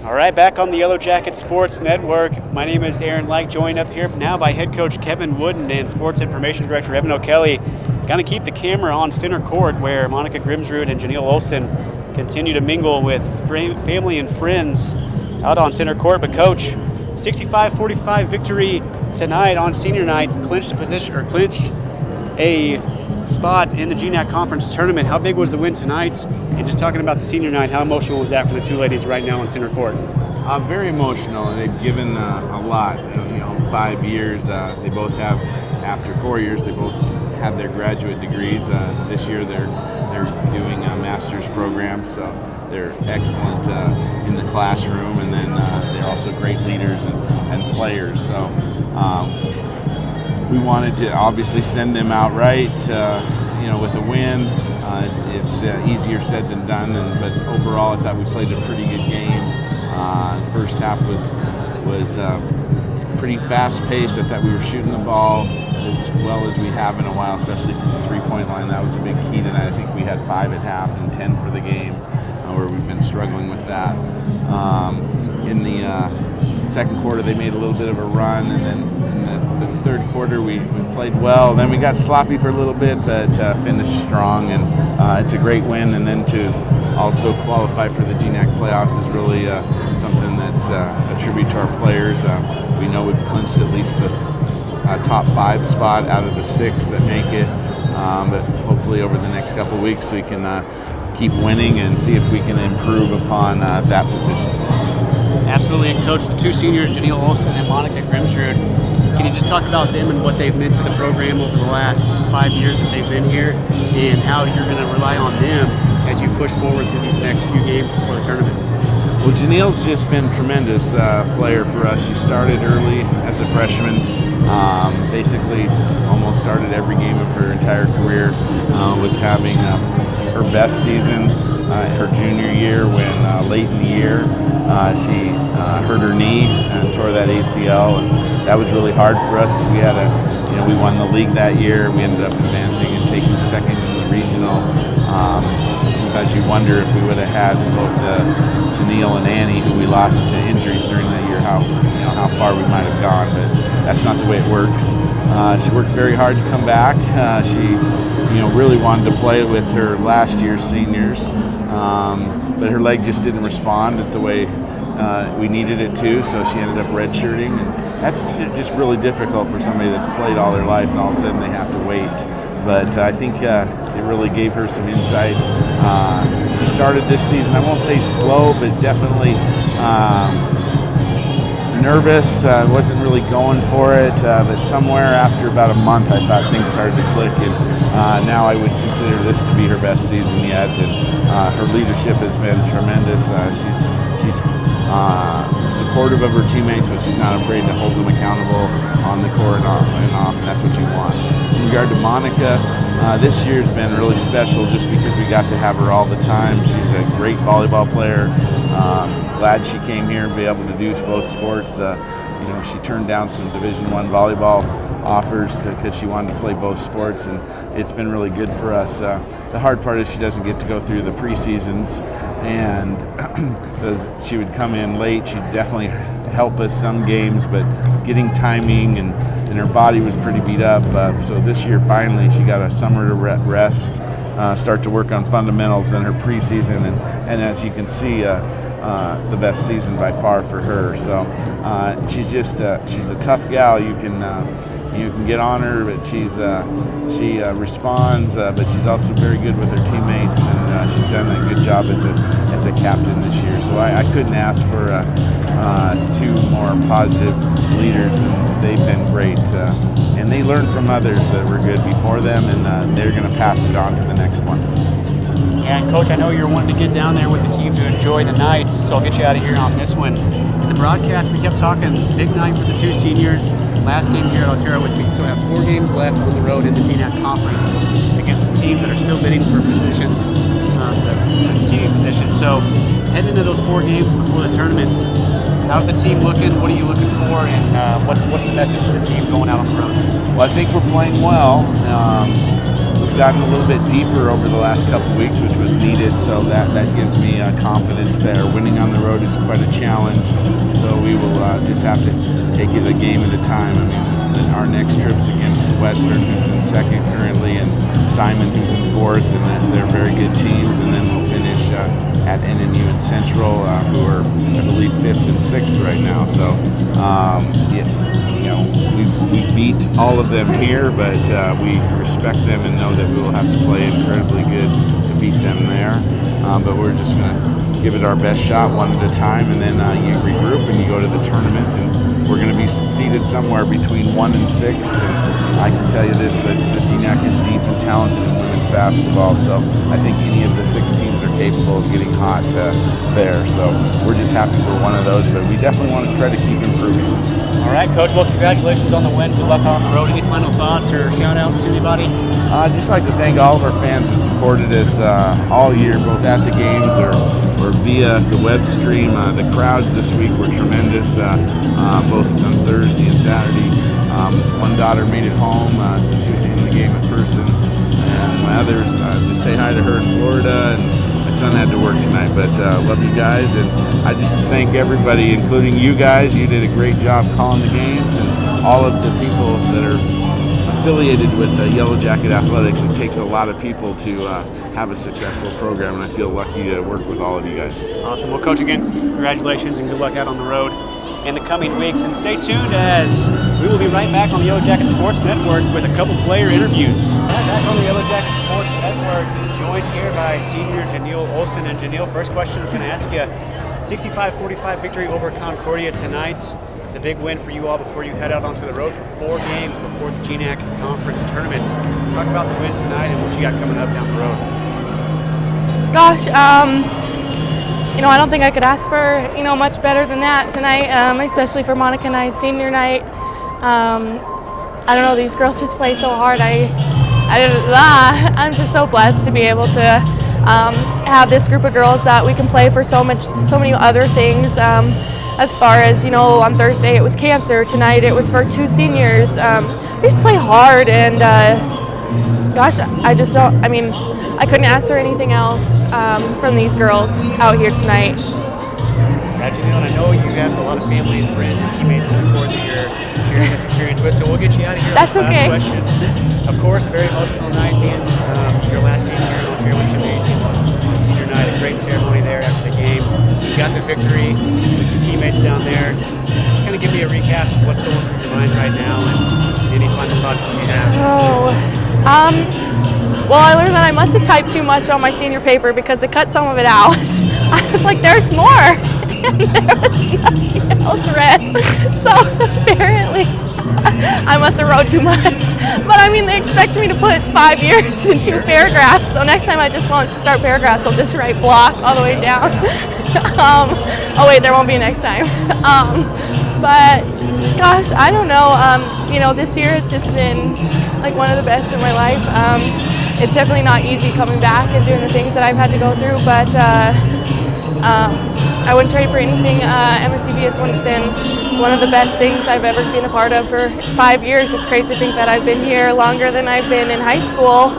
All right, back on the Yellow Jacket Sports Network. My name is Aaron Like, joined up here now by head coach Kevin Woodin and sports information director Evan O'Kelly. Going to keep the camera on center court where Monica Grimsrud and Janiel Olson continue to mingle with family and friends out on center court. But coach, 65-45 victory tonight on senior night, clinched a spot in the GNAC conference tournament. How big was the win tonight? And just talking about the senior night, how emotional was that for the two ladies right now on center court? Very emotional. They've given a lot. 5 years. They both have, after 4 years, they both have their graduate degrees. This year they're doing a master's program, so they're excellent in the classroom, and then they're also great leaders and players. So we wanted to obviously send them out right, with a win. It's easier said than done, but overall I thought we played a pretty good game. First half was pretty fast-paced. I thought we were shooting the ball as well as we have in a while, especially from the three-point line. That was a big key tonight. I think we had 5 at half and 10 for the game, where we've been struggling with that. In the second quarter, they made a little bit of a run, and then in the third quarter, we played well. Then we got sloppy for a little bit, but finished strong, and it's a great win. And then to also qualify for the GNAC playoffs is really something that's a tribute to our players. We know we've clinched at least the top 5 spot out of the 6 that make it, but hopefully over the next couple of weeks we can keep winning and see if we can improve upon that position. Absolutely, and coach, the two seniors, Janiel Olson and Monica Grimsrud, can you just talk about them and what they've meant to the program over the last 5 years that they've been here, and how you're going to rely on them as you push forward through these next few games before the tournament? Well, Janiel's just been a tremendous player for us. She started early as a freshman, basically almost started every game of her entire career, was having her best season her junior year when late in the year she hurt her knee and tore that ACL, and that was really hard for us because we had we won the league that year. We ended up advancing and taking second in the regional. Sometimes you wonder if we would have had both Janiel and Annie, who we lost to injuries during that year, how far we might have gone. But that's not the way it works. She worked very hard to come back. She really wanted to play with her last year's seniors, but her leg just didn't respond the way we needed it to, so she ended up redshirting. And that's just really difficult for somebody that's played all their life and all of a sudden they have to wait. But I think it really gave her some insight. She started this season, I won't say slow, but definitely nervous, wasn't really going for it, but somewhere after about a month I thought things started to click, and now I would consider this to be her best season yet, and her leadership has been tremendous. She's supportive of her teammates, but she's not afraid to hold them accountable on the court and off, and that's what you want. In regard to Monica, this year has been really special just because we got to have her all the time. She's a great volleyball player. Glad she came here and be able to do both sports. She turned down some Division I volleyball offers because she wanted to play both sports, and it's been really good for us. The hard part is she doesn't get to go through the preseasons, and she would come in late. She'd definitely help us some games, but getting timing and her body was pretty beat up. So this year finally she got a summer to rest, start to work on fundamentals, then her preseason, and as you can see, the best season by far for her. So she's a tough gal. You can get on her, but she responds, but she's also very good with her teammates, and she's done a good job as a captain this year. So I couldn't ask for 2 more positive leaders, and they've been great. And they learn from others that were good before them, and they're going to pass it on to the next ones. Yeah, and Coach, I know you're wanting to get down there with the team to enjoy the nights, so I'll get you out of here on this one. In the broadcast, we kept talking big night for the two seniors. Last game here at Alterowitz, we still have 4 games left on the road in the GNAC Conference against some teams that are still bidding for positions, the seeding positions. So heading into those 4 games before the tournaments, how's the team looking? What are you looking for? And what's the message to the team going out on the road? Well, I think we're playing well. gotten a little bit deeper over the last couple weeks, which was needed, so that gives me confidence there. Winning on the road is quite a challenge, so we will just have to take it a game at a time. I mean, our next trip's against Western, who's in second currently, and Simon, who's in fourth, and they're very good teams, and then we'll finish at NNU and Central, who are, I believe, 5th and 6th right now. So, we beat all of them here, but we respect them and know that we will have to play incredibly good to beat them there. But we're just going to give it our best shot one at a time, and then you regroup and you go to the tournament, and we're going to be seated somewhere between 1 and 6. And I can tell you this, that the GNAC is deep and talented in women's basketball, so I think any of the 6 teams are capable of getting hot there. So we're just happy we're one of those, but we definitely want to try to keep improving. All right, Coach. Well, congratulations on the win. Good luck on the road. Any final thoughts or shout-outs to anybody? I'd just like to thank all of our fans that supported us all year, both at the games or via the web stream. The crowds this week were tremendous, both on Thursday and Saturday. One daughter made it home, so she was in the game in person. And my others, just say hi to her in Florida. And my son had to work tonight, but love you guys. And I just thank everybody, including you guys. You did a great job calling the games, and all of the people that are affiliated with Yellow Jacket Athletics. It takes a lot of people to have a successful program, and I feel lucky to work with all of you guys. Awesome. Well, Coach, again, congratulations and good luck out on the road in the coming weeks. And stay tuned, as we will be right back on the Yellow Jacket Sports Network with a couple player interviews. Back on the Yellow Jacket Sports Network, joined here by senior Janiel Olson. And Janiel, first question is going to ask you, 65-45 victory over Concordia tonight. It's a big win for you all before you head out onto the road for 4 games before the GNAC Conference tournaments. Talk about the win tonight and what you got coming up down the road. Gosh, I don't think I could ask for, much better than that tonight, especially for Monica and I's senior night. I don't know, these girls just play so hard. I'm just so blessed to be able to have this group of girls that we can play for so many other things. As far as, on Thursday it was cancer, tonight it was for 2 seniors. They just play hard, and gosh, I couldn't ask for anything else from these girls out here tonight. Janiel, I know you have a lot of family and friends and teammates before that you're sharing this experience with, so we'll get you out of here. That's okay. Last question. Of course, a very emotional night being your last game here in Alterowitz Gym. Senior night, a great ceremony there after the game. You got the victory with your teammates down there. Just kind of give me a recap of what's going through your mind right now and any final thoughts that you have. Well, I learned that I must have typed too much on my senior paper because they cut some of it out. I was like, there's more, and there was nothing else read. So apparently, I must have wrote too much. But they expect me to put 5 years in 2 paragraphs. So next time I just won't start paragraphs. I'll just write block all the way down. Oh wait, there won't be a next time. But gosh, I don't know. This year it's just been like one of the best in my life. It's definitely not easy coming back and doing the things that I've had to go through, but I wouldn't trade for anything. MSUB has been one of the best things I've ever been a part of for 5 years. It's crazy to think that I've been here longer than I've been in high school.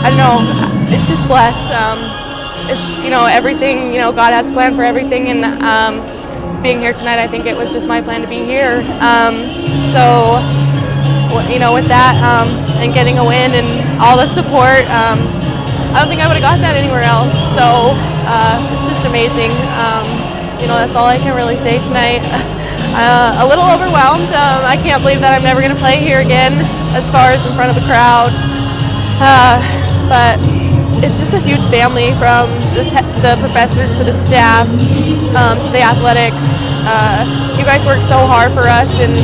I don't know, it's just blessed. It's, everything, God has a plan for everything, and being here tonight, I think it was just my plan to be here. With that and getting a win and all the support, I don't think I would have got that anywhere else. So it's just amazing. That's all I can really say tonight. A little overwhelmed. I can't believe that I'm never going to play here again as far as in front of a crowd. But it's just a huge family, from the professors to the staff, to the athletics. You guys work so hard for us, and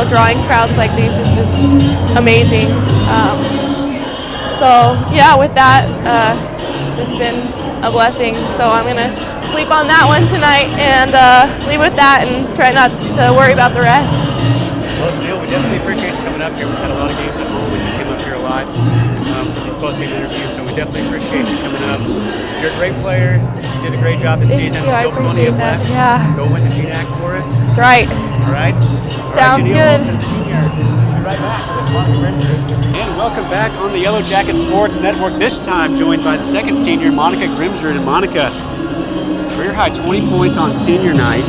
drawing crowds like these is just amazing. With that, it's just been a blessing. So I'm gonna sleep on that one tonight and leave with that and try not to worry about the rest. Well, Janiel, we definitely appreciate you coming up here. We've had a lot of games at home, and you came up here a lot for these post-game interviews, so we definitely appreciate you coming up. You're a great player. You did a great job this season. You. Still plenty of left. Yeah. Go win the GNAC for us. That's right. All right. Sounds Janiel good. Olson, Senior. right back with Monica Grimsrud. And welcome back on the Yellow Jacket Sports Network, this time joined by the second senior, Monica Grimsrud. And Monica, career high 20 points on senior night.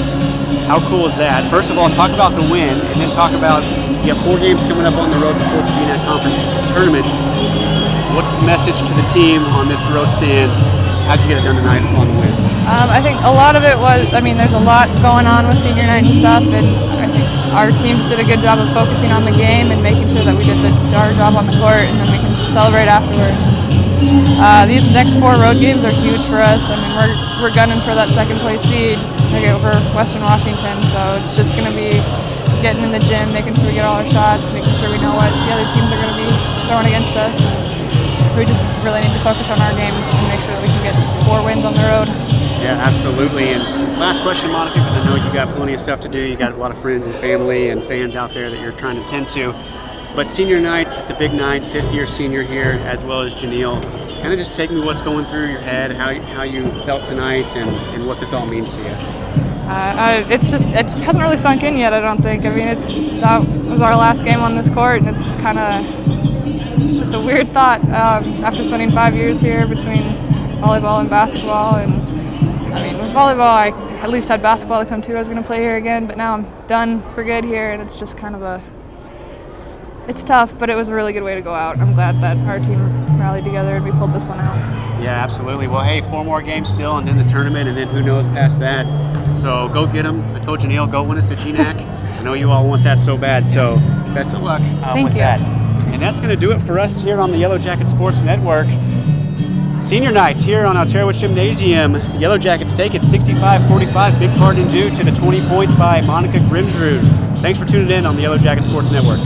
How cool is that? First of all, talk about the win, and then talk about, you have 4 games coming up on the road before the GNAC Conference tournament. What's the message to the team on this road stand? How'd you get it done tonight on the win? I think a lot of it was, there's a lot going on with senior night and stuff, and I think our team just did a good job of focusing on the game and making sure that we did our job on the court, and then we can celebrate afterwards. These next 4 road games are huge for us. I mean, we're gunning for that second place seed over Western Washington, so it's just going to be getting in the gym, making sure we get all our shots, making sure we know what the other teams are going to be throwing against us. We just really need to focus on our game and make sure that we can get 4 wins on the road. Yeah, absolutely. And last question, Monica, because I know you got plenty of stuff to do. You got a lot of friends and family and fans out there that you're trying to tend to. But senior night, it's a big night, 5th-year senior here, as well as Janiel. Kind of just take me what's going through your head, how you felt tonight, and what this all means to you. It hasn't really sunk in yet, I don't think. I mean, that was our last game on this court, and it's just a weird thought after spending 5 years here between volleyball and basketball. And I mean, with volleyball, I at least had basketball to come to. I was going to play here again, but now I'm done for good here, and it's just kind of it's tough, but it was a really good way to go out. I'm glad that our team rallied together and we pulled this one out. Yeah, absolutely. Well, hey, 4 more games still, and then the tournament, and then who knows past that. So go get them. I told Janiel, go win us at GNAC. I know you all want that so bad, so best of luck with that. And that's going to do it for us here on the Yellow Jacket Sports Network. Senior night here on Alterowitz Gymnasium. The Yellow Jackets take it 65-45, big part in due to the 20 points by Monica Grimsrud. Thanks for tuning in on the Yellow Jacket Sports Network.